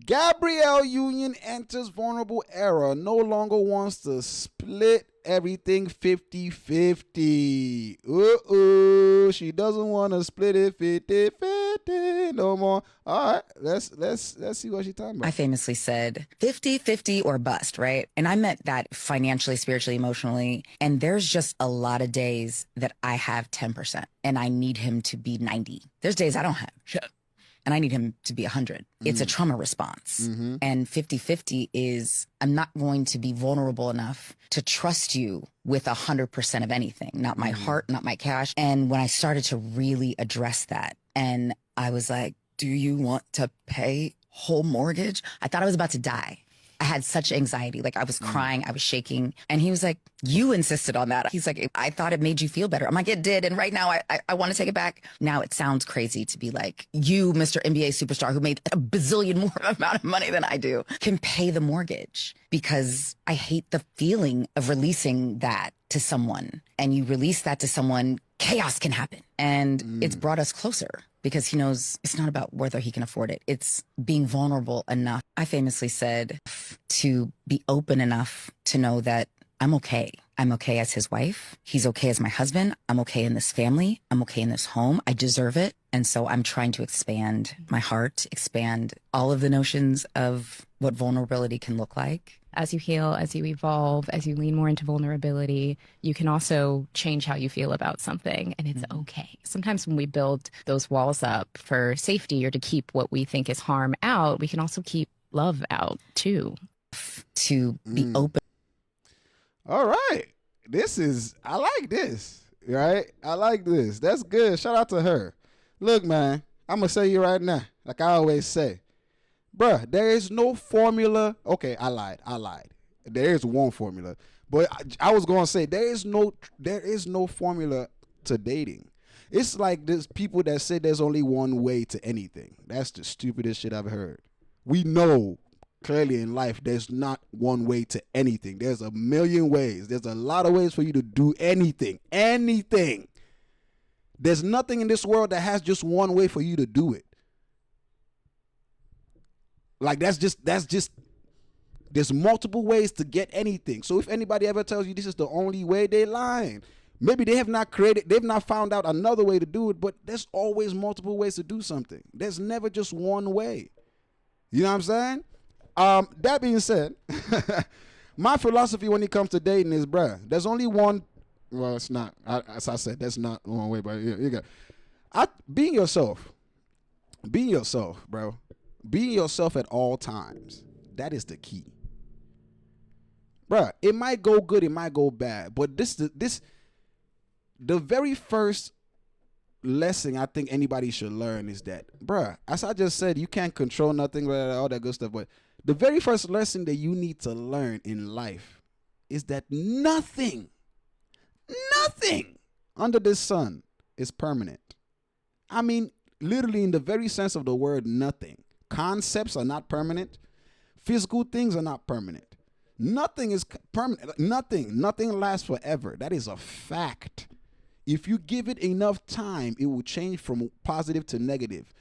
Gabrielle Union enters vulnerable era, no longer wants to split everything 50-50. Uh-oh, she doesn't want to split it 50-50 no more. All right, let's see what she's talking I about. famously said 50-50 or bust, right? And I meant that financially, spiritually, emotionally. And there's just a lot of days that I have 10% and I need him to be 90. There's days I don't have shit and I need him to be 100. It's a trauma response. Mm-hmm. And 50-50 is I'm not going to be vulnerable enough to trust you with 100% of anything, not my heart, not my cash. And when I started to really address that, and I was like, do you want to pay whole mortgage? I thought I was about to die. I had such anxiety. Like I was crying, I was shaking. And he was like, you insisted on that. He's like, I thought it made you feel better. I'm like, it did. And right now I want to take it back. Now it sounds crazy to be like, you, Mr. NBA superstar who made a bazillion more amount of money than I do, can pay the mortgage, because I hate the feeling of releasing that to someone. And you release that to someone, chaos can happen. And it's brought us closer, because he knows it's not about whether he can afford it. It's being vulnerable enough. I famously said to be open enough to know that I'm okay. I'm okay as his wife. He's okay as my husband. I'm okay in this family. I'm okay in this home. I deserve it. And so I'm trying to expand my heart, expand all of the notions of what vulnerability can look like. As you heal, as you evolve, as you lean more into vulnerability, you can also change how you feel about something, and it's okay. Sometimes when we build those walls up for safety or to keep what we think is harm out, we can also keep love out too. To be open. All right. I like this, right? I like this. That's good. Shout out to her. Look, man, I'm going to say you right now, like I always say. Bruh, there is no formula. Okay, I lied. There is one formula. But I was going to say there is no formula to dating. It's like there's people that say there's only one way to anything. That's the stupidest shit I've heard. We know clearly in life there's not one way to anything. There's a million ways. There's a lot of ways for you to do anything. Anything. There's nothing in this world that has just one way for you to do it. Like that's just there's multiple ways to get anything. So if anybody ever tells you this is the only way, they're lying. Maybe they've not found out another way to do it, but there's always multiple ways to do something. There's never just one way. You know what I'm saying? That being said, my philosophy when it comes to dating is, bruh, there's only one. Well, it's not. As I said, that's not one way, but you got being yourself. Being yourself, bro. Being yourself at all times. That is the key. Bruh, it might go good, it might go bad. But the very first lesson I think anybody should learn is that, bruh, as I just said, you can't control nothing, all that good stuff. But the very first lesson that you need to learn in life is that nothing under this sun is permanent. I mean, literally in the very sense of the word, nothing. Concepts are not permanent. Physical things are not permanent. Nothing is permanent. Nothing lasts forever. That is a fact. If you give it enough time, it will change from positive to negative.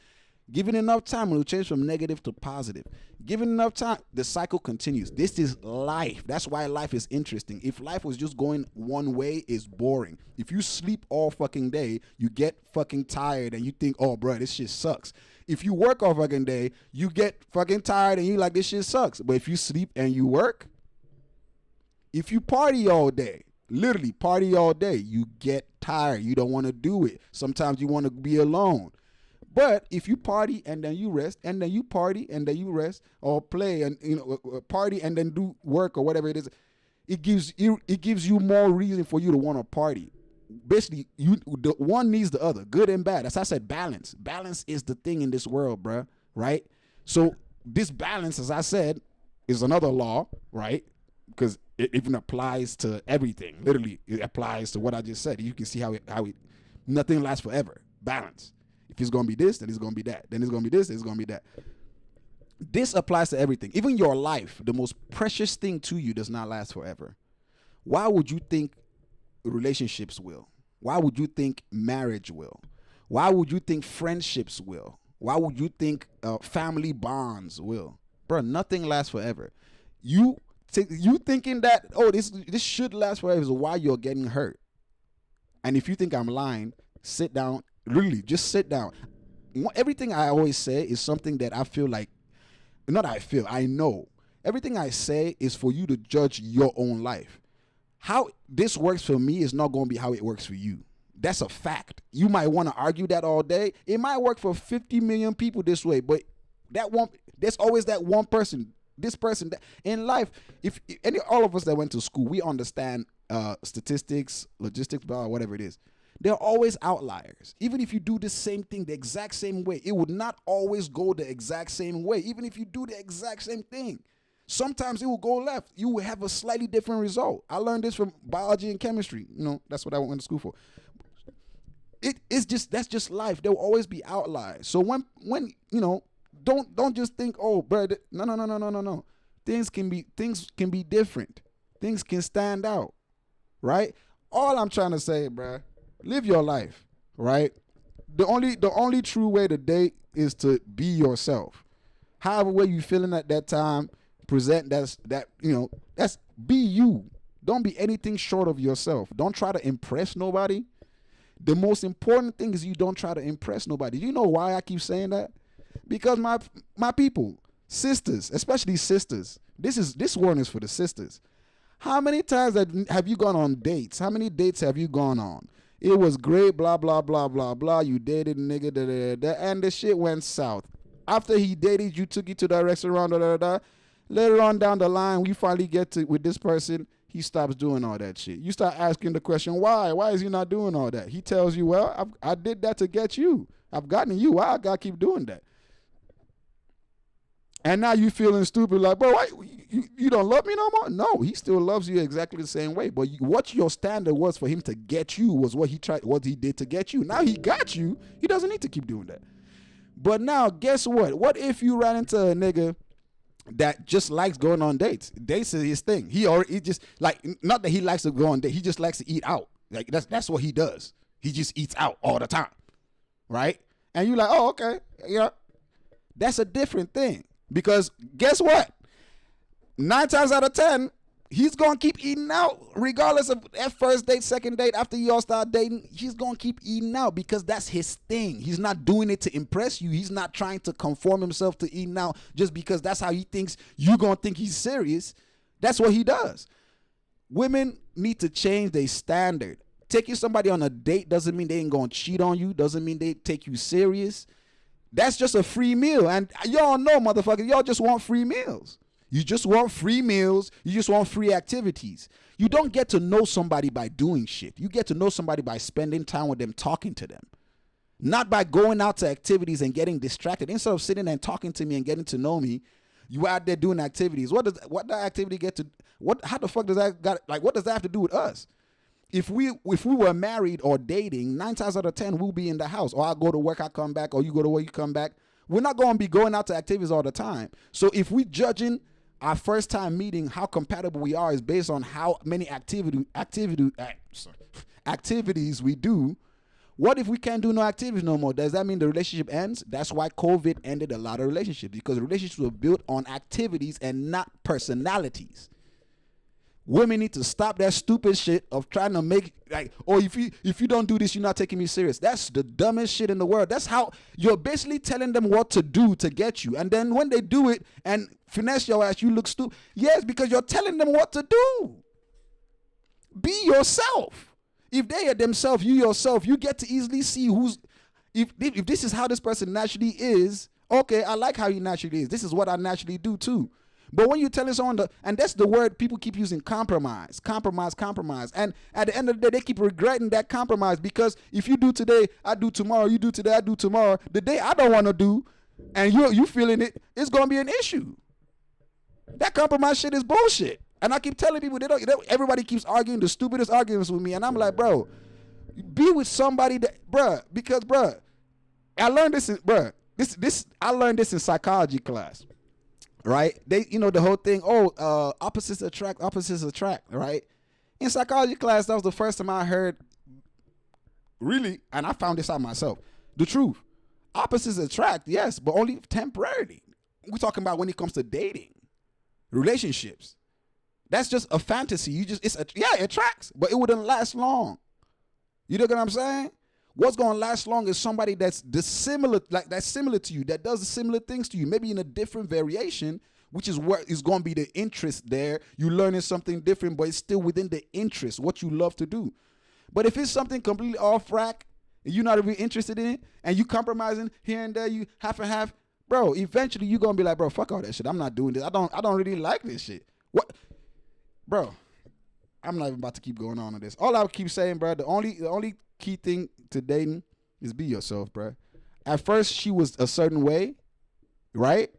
Given enough time, it will change from negative to positive. Given enough time, the cycle continues. This is life. That's why life is interesting. If life was just going one way, it's boring. If you sleep all fucking day, you get fucking tired and you think, oh, bro, this shit sucks. If you work all fucking day, you get fucking tired and you like, this shit sucks. But if you sleep and you work, if you party all day, literally party all day, you get tired. You don't want to do it. Sometimes you want to be alone. But if you party and then you rest, and then you party and then you rest, or play and party and then do work or whatever it is, it gives you more reason for you to want to party. Basically, the one needs the other, good and bad. As I said, balance. Balance is the thing in this world, bruh. Right? So this balance, as I said, is another law, right? Because it even applies to everything. Literally, it applies to what I just said. You can see how it nothing lasts forever. Balance. If it's going to be this, then it's going to be that. Then it's going to be this, then it's going to be that. This applies to everything. Even your life, the most precious thing to you does not last forever. Why would you think relationships will? Why would you think marriage will? Why would you think friendships will? Why would you think family bonds will? Bro, nothing lasts forever. You thinking that, oh, this should last forever is why you're getting hurt. And if you think I'm lying, sit down. Really, just sit down. Everything I always say is something that I feel like, not I feel, I know. Everything I say is for you to judge your own life. How this works for me is not going to be how it works for you. That's a fact. You might want to argue that all day. It might work for 50 million people this way, but there's always that one person, this person that in life. If all of us that went to school, we understand statistics, logistics, blah, whatever it is. There are always outliers. Even if you do the same thing the exact same way, it would not always go the exact same way. Even if you do the exact same thing, sometimes it will go left. You will have a slightly different result. I learned this from biology and chemistry. That's what I went to school for. That's just life. There will always be outliers. So when don't just think, oh, bro, no. Things can be different. Things can stand out, right? All I'm trying to say, bro, live your life, right? The only true way to date is to be yourself. However way you feeling at that time, present that's be you. Don't be anything short of yourself. Don't try to impress nobody. The most important thing is you don't try to impress nobody. You know why I keep saying that? Because my people, sisters, especially sisters, this one is for the sisters. How many times have you gone on dates? How many dates have you gone on? It was great, blah, blah, blah, blah, blah. You dated a nigga, da, da, da, da, and the shit went south. After he dated you, took you to the restaurant, da, da, da. Later on down the line, we finally get to with this person, he stops doing all that shit. You start asking the question, why? Why is he not doing all that? He tells you, well, I did that to get you. I've gotten you. Why I gotta keep doing that? And now you feeling stupid, like, bro, why, you don't love me no more? No, he still loves you exactly the same way. But what your standard was for him to get you was what he did to get you. Now he got you. He doesn't need to keep doing that. But now, guess what? What if you ran into a nigga that just likes going on dates? Dates is his thing. He just like, not that he likes to go on dates. He just likes to eat out. Like that's what he does. He just eats out all the time, right? And you're like, oh, okay, yeah. That's a different thing. Because guess what? 9 times out of 10, he's going to keep eating out regardless of that first date, second date, after you all start dating. He's going to keep eating out because that's his thing. He's not doing it to impress you. He's not trying to conform himself to eating out just because that's how he thinks you're going to think he's serious. That's what he does. Women need to change their standard. Taking somebody on a date doesn't mean they ain't going to cheat on you. Doesn't mean they take you serious. That's just a free meal. And y'all know, motherfuckers, y'all just want free meals. You just want free meals. You just want free activities. You don't get to know somebody by doing shit. You get to know somebody by spending time with them, talking to them. Not by going out to activities and getting distracted. Instead of sitting and talking to me and getting to know me, you out there doing activities. What that activity get to, how the fuck does that what does that have to do with us? If we were married or dating, 9 times out of 10, we'll be in the house. Or I go to work, I come back, or you go to work, you come back. We're not going to be going out to activities all the time. So if we judging our first time meeting, how compatible we are is based on how many activities we do. What if we can't do no activities no more? Does that mean the relationship ends? That's why COVID ended a lot of relationships, because relationships were built on activities and not personalities. Women need to stop that stupid shit of trying to make if you don't do this, you're not taking me serious. That's the dumbest shit in the world. That's how you're basically telling them what to do to get you. And then when they do it and finesse your ass, you look stupid. Yes, because you're telling them what to do. Be yourself. If they are themselves, you yourself, you get to easily see if this is how this person naturally is. Okay, I like how he naturally is. This is what I naturally do too. But when you're telling someone, and that's the word people keep using, compromise. And at the end of the day, they keep regretting that compromise, because if you do today, I do tomorrow, you do today, I do tomorrow, the day I don't want to do, and you feeling it, it's going to be an issue. That compromise shit is bullshit. And I keep telling people, everybody keeps arguing the stupidest arguments with me. And I'm like, bro, be with somebody that, because I learned this I learned this in psychology class. Right? They, the whole thing, opposites attract, right? In psychology class, that was the first time I heard, really, and I found this out myself, the truth. Opposites attract, yes, but only temporarily. we're talking about when it comes to dating, relationships. That's just a fantasy. It tracks, but it wouldn't last long. You know what I'm saying? What's gonna last long is somebody that's similar to you, that does similar things to you, maybe in a different variation, which is where is gonna be the interest there. You learning something different, but it's still within the interest, what you love to do. But if it's something completely off rack, and you're not really interested in it, and you compromising here and there, you half and half, bro, eventually you're gonna be like, bro, fuck all that shit. I'm not doing this. I don't really like this shit. What, bro? I'm not even about to keep going on this. All I keep saying, bro, the only key thing to dating is be yourself, bro. At first, she was a certain way, right?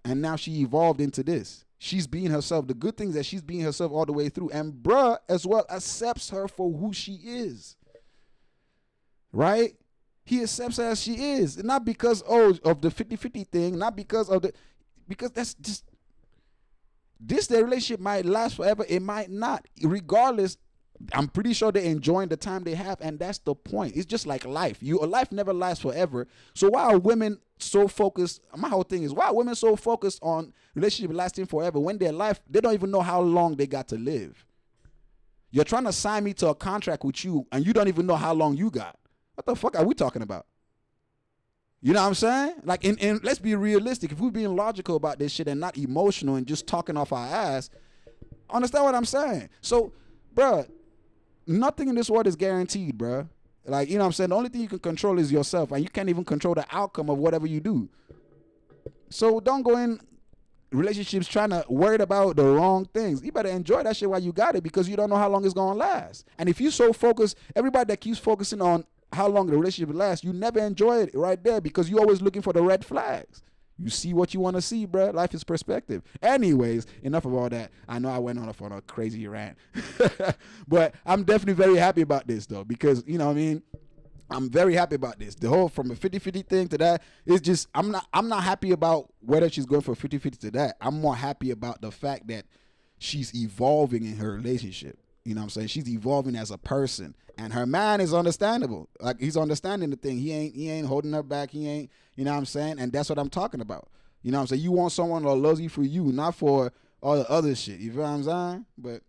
And now she evolved into this. She's being herself. The good things that she's being herself all the way through. And bruh, as well, accepts her for who she is. Right? He accepts her as she is. And not because, of the 50-50 thing. Not because that's just, their relationship might last forever. It might not. Regardless, I'm pretty sure they're enjoying the time they have, and that's the point. It's just like life. Your life never lasts forever. So why are women so focused? My whole thing is, why are women so focused on relationship lasting forever when their life, they don't even know how long they got to live? You're trying to sign me to a contract with you, and you don't even know how long you got. What the fuck are we talking about? You know what I'm saying? Like, and let's be realistic. If we're being logical about this shit and not emotional and just talking off our ass, understand what I'm saying? So, bruh, nothing in this world is guaranteed, bruh. Like, you know what I'm saying? The only thing you can control is yourself, and you can't even control the outcome of whatever you do. So don't go in relationships trying to worry about the wrong things. You better enjoy that shit while you got it, because you don't know how long it's going to last. And if you so focused, everybody that keeps focusing on how long the relationship lasts, you never enjoy it right there, because you're always looking for the red flags. You see what you want to see, bruh. Life is perspective. Anyways, enough of all that. I know I went on a crazy rant. But I'm definitely very happy about this, though, because, you know what I mean? I'm very happy about this. The whole, from a 50-50 thing to that, it's just, I'm not happy about whether she's going for 50-50 to that. I'm more happy about the fact that she's evolving in her relationship. You know what I'm saying? She's evolving as a person. And her man is understandable. Like, he's understanding the thing. He ain't holding her back. He ain't, you know what I'm saying? And that's what I'm talking about. You know what I'm saying? You want someone that loves you for you, not for all the other shit. You feel what I'm saying? But